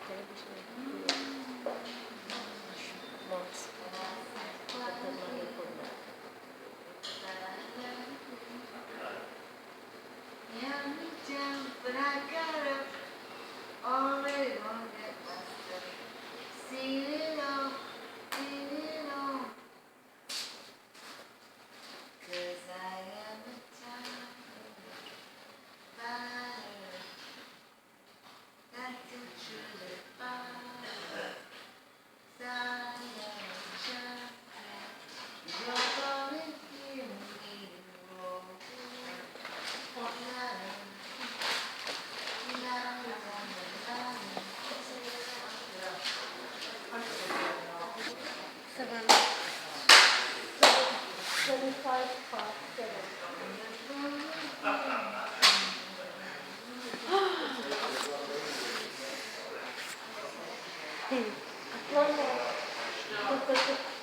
Yeah, me down, but I got up already on that bus. See it all, see it all. 'Cause I am a child fighter. That's what truly fighter. Side of a child. You're gonna hear me roar. Seven, five, seven. One more.